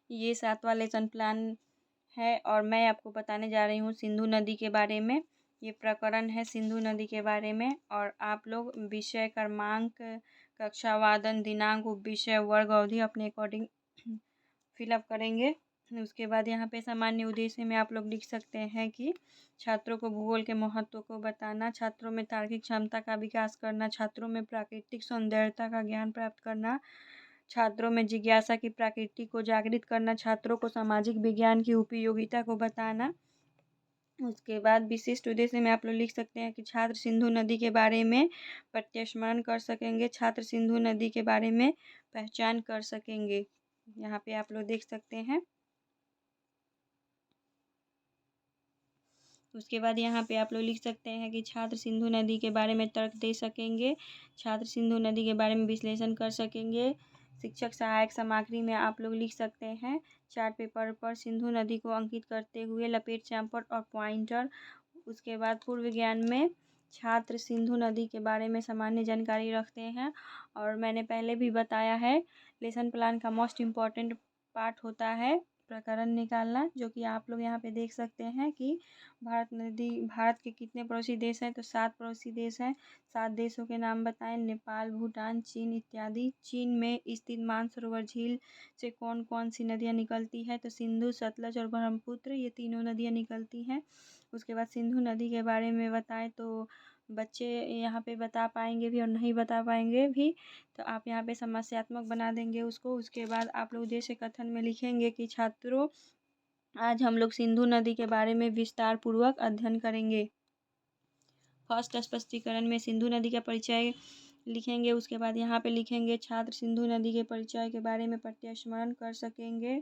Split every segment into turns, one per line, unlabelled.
ये 7वां lesson plan है और मैं आपको बताने जा रही हूँ सिंधु नदी के बारे में। ये प्रकरण है सिंधु नदी के बारे में और आप लोग विषय क्रमांक, कक्षा, वादन, दिनांक, उपविषय, वर्ग, अवधि अपने अकॉर्डिंग फिलअप करेंगे। उसके बाद यहाँ पे सामान्य उद्देश्य में आप लोग लिख सकते हैं कि छात्रों को भूगोल के महत्व को बताना, छात्रों में तार्किक क्षमता का विकास करना, छात्रों में प्राकृतिक सौंदर्यता का ज्ञान प्राप्त करना, छात्रों में जिज्ञासा की प्रकृति को जागृत करना, छात्रों को सामाजिक विज्ञान की उपयोगिता को बताना। उसके बाद विशिष्ट उद्देश्य में आप लोग लिख सकते हैं कि छात्र सिंधु नदी के बारे में प्रत्यस्मरण कर सकेंगे, छात्र सिंधु नदी के बारे में पहचान कर सकेंगे। यहाँ पे आप लोग देख सकते हैं। उसके बाद यहाँ पे आप लोग लिख सकते हैं कि छात्र सिंधु नदी के बारे में तर्क दे सकेंगे, छात्र सिंधु नदी के बारे में विश्लेषण कर सकेंगे। शिक्षक सहायक सामग्री में आप लोग लिख सकते हैं चार्ट पेपर पर सिंधु नदी को अंकित करते हुए लपेट चैम्पर और पॉइंटर। उसके बाद पूर्व ज्ञान में छात्र सिंधु नदी के बारे में सामान्य जानकारी रखते हैं और मैंने पहले भी बताया है लेसन प्लान का मोस्ट इम्पॉर्टेंट पार्ट होता है प्रकरण निकालना, जो कि आप लोग यहाँ पे देख सकते हैं कि भारत के कितने पड़ोसी देश हैं, तो 7 पड़ोसी देश हैं। 7 देशों के नाम बताएं, नेपाल, भूटान, चीन इत्यादि। चीन में स्थित मानसरोवर झील से कौन कौन सी नदियाँ निकलती है, तो सिंधु, सतलज और ब्रह्मपुत्र, ये तीनों नदियाँ निकलती हैं। उसके बाद सिंधु नदी के बारे में बताएं तो बच्चे यहाँ पे बता पाएंगे भी और नहीं बता पाएंगे भी, तो आप यहाँ पे समस्यात्मक बना देंगे उसको। उसके बाद आप लोग उद्देश्य कथन में लिखेंगे कि छात्रों, आज हम लोग सिंधु नदी के बारे में विस्तार पूर्वक अध्ययन करेंगे। फर्स्ट स्पष्टीकरण में सिंधु नदी का परिचय लिखेंगे। उसके बाद यहाँ पे लिखेंगे छात्र सिंधु नदी के परिचय के बारे में प्रत्यस्मरण कर सकेंगे।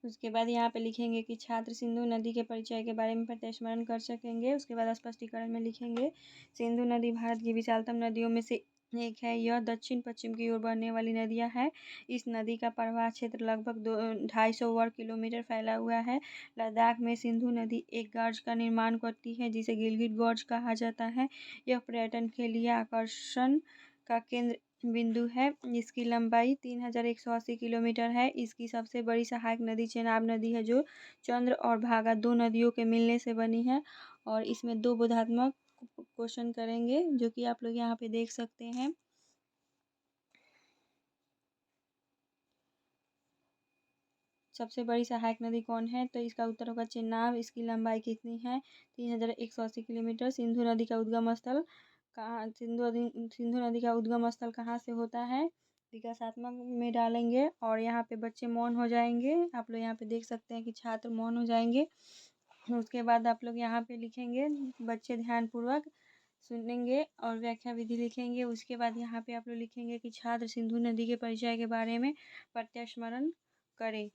उसके बाद यहाँ पे लिखेंगे कि छात्र सिंधु नदी के परिचय के बारे में प्रत्यस्मरण कर सकेंगे। उसके बाद स्पष्टीकरण में लिखेंगे सिंधु नदी भारत की विशालतम नदियों में से एक है। यह दक्षिण पश्चिम की ओर बहने वाली नदियाँ है। इस नदी का प्रवाह क्षेत्र लगभग 250 वर्ग किलोमीटर फैला हुआ है। लद्दाख में सिंधु नदी एक गॉर्ज का निर्माण करती है जिसे गिलगित गॉर्ज कहा जाता है। यह पर्यटन के लिए आकर्षण का केंद्र बिंदु है। इसकी लंबाई 3180 किलोमीटर है। इसकी सबसे बड़ी सहायक नदी चेनाब नदी है, जो चंद्र और भागा 2 नदियों के मिलने से बनी है। और इसमें 2 बोधात्मक क्वेश्चन करेंगे, जो कि आप लोग यहाँ पे देख सकते हैं। सबसे बड़ी सहायक नदी कौन है, तो इसका उत्तर होगा चेनाब। इसकी लंबाई कितनी है, 3180 किलोमीटर। सिंधु नदी का उद्गम स्थल कहाँ, सिंधु नदी का उद्गम स्थल कहाँ से होता है, विकासात्मक में डालेंगे और यहाँ पे बच्चे मौन हो जाएंगे। आप लोग यहाँ पे देख सकते हैं कि छात्र मौन हो जाएंगे। उसके बाद आप लोग यहाँ पे लिखेंगे बच्चे ध्यानपूर्वक सुनेंगे और व्याख्या विधि लिखेंगे। उसके बाद यहाँ पे आप लोग लिखेंगे कि छात्र सिंधु नदी के परिचय के बारे में प्रत्यस्मरण करें।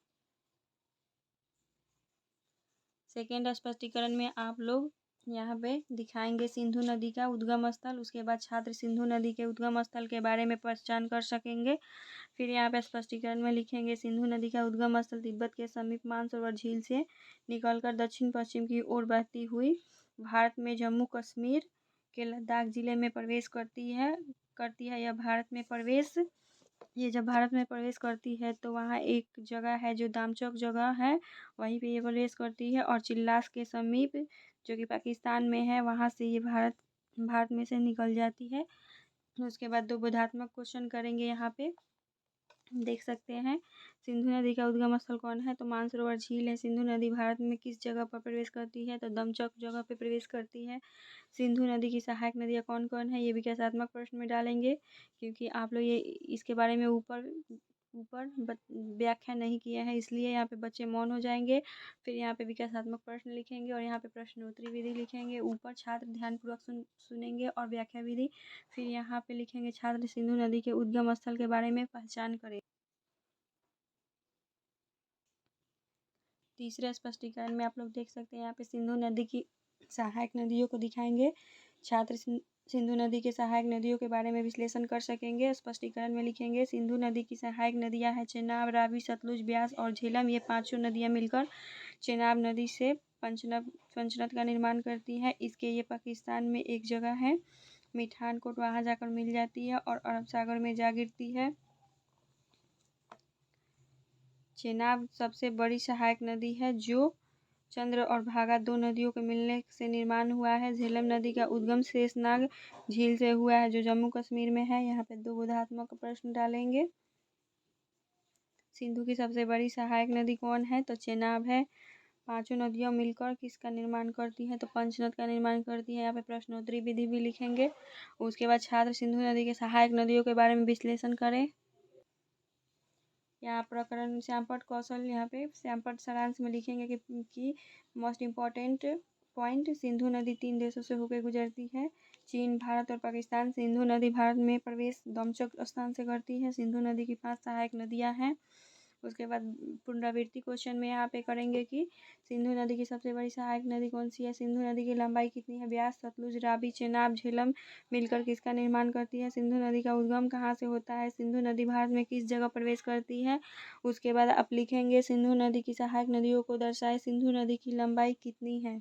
सेकेंड स्पष्टीकरण में आप लोग यहाँ पे दिखाएंगे सिंधु नदी का उद्गम स्थल। उसके बाद छात्र सिंधु नदी के उद्गम स्थल के बारे में पहचान कर सकेंगे। फिर यहाँ पे स्पष्टीकरण में लिखेंगे सिंधु नदी का उद्गम स्थल तिब्बत के समीप मानसरोवर झील से निकलकर दक्षिण पश्चिम की ओर बहती हुई भारत में जम्मू कश्मीर के लद्दाख जिले में प्रवेश करती है। ये जब भारत में प्रवेश करती है तो वहाँ एक जगह है जो दामचौक जगह है, वहीं पे ये प्रवेश करती है और चिल्लास के समीप, जो कि पाकिस्तान में है, वहाँ से ये भारत में से निकल जाती है। उसके बाद 2 बोधात्मक क्वेश्चन करेंगे। यहाँ पे देख सकते हैं सिंधु नदी का उद्गम स्थल कौन है, तो मानसरोवर झील है। सिंधु नदी भारत में किस जगह पर प्रवेश करती है, तो दमचौक जगह पे प्रवेश करती है। सिंधु नदी की सहायक नदियाँ कौन कौन है, ये विकासात्मक प्रश्न में डालेंगे, क्योंकि आप लोग ये इसके बारे में ऊपर व्याख्या नहीं किया है, इसलिए यहाँ पे बच्चे मौन हो जाएंगे। फिर यहाँ पे विकासात्मक प्रश्न लिखेंगे और यहाँ पे प्रश्नोत्तरी विधि लिखेंगे। ऊपर छात्र ध्यानपूर्वक सुनेंगे और व्याख्या विधि। फिर यहाँ पे लिखेंगे छात्र सिंधु नदी के उद्गम स्थल के बारे में पहचान करें। तीसरे स्पष्टीकरण में आप लोग देख सकते हैं यहाँ पे सिंधु नदी की सहायक नदियों को दिखाएंगे। छात्र सिंधु नदी के सहायक नदियों के बारे में विश्लेषण कर सकेंगे। स्पष्टीकरण में लिखेंगे सिंधु नदी की सहायक नदियाँ हैं चेनाब, रावी, सतलुज, ब्यास और झेलम। ये 5 नदियाँ मिलकर चेनाब नदी से पंचनद का निर्माण करती है। इसके ये पाकिस्तान में एक जगह है, मिठानकोट, वहाँ जाकर मिल जाती है और अरब सागर में जा गिरती है। चेनाब सबसे बड़ी सहायक नदी है जो चंद्र और भागा दो नदियों के मिलने से निर्माण हुआ है। झेलम नदी का उद्गम शेषनाग झील से हुआ है जो जम्मू कश्मीर में है। यहाँ पे 2 बोधात्मक प्रश्न डालेंगे। सिंधु की सबसे बड़ी सहायक नदी कौन है? तो चेनाब है। 5 नदियाँ मिलकर किसका निर्माण करती हैं? तो पंचनद का निर्माण करती है। यहाँ पे प्रश्नोत्तरी विधि भी लिखेंगे। उसके बाद छात्र सिंधु नदी के सहायक नदियों के बारे में विश्लेषण करें। यहाँ प्रकरण श्यामपट्ट कौशल, यहाँ पे श्यामपट्ट सारांश में लिखेंगे कि मोस्ट इम्पॉर्टेंट पॉइंट, सिंधु नदी 3 देशों से होकर गुजरती है, चीन, भारत और पाकिस्तान। सिंधु नदी भारत में प्रवेश दमचक स्थान से करती है। सिंधु नदी की 5 सहायक नदियाँ हैं। उसके बाद पुनरावृत्ति क्वेश्चन में यहाँ पे करेंगे कि सिंधु नदी की सबसे बड़ी सहायक नदी कौन सी है? सिंधु नदी की लंबाई कितनी है? ब्यास, सतलुज, रावी, चेनाब, झेलम मिलकर किसका निर्माण करती है? सिंधु नदी का उद्गम कहाँ से होता है? सिंधु नदी भारत में किस जगह प्रवेश करती है? उसके बाद आप लिखेंगे सिंधु नदी की सहायक नदियों को दर्शाए। सिंधु नदी की लंबाई कितनी है?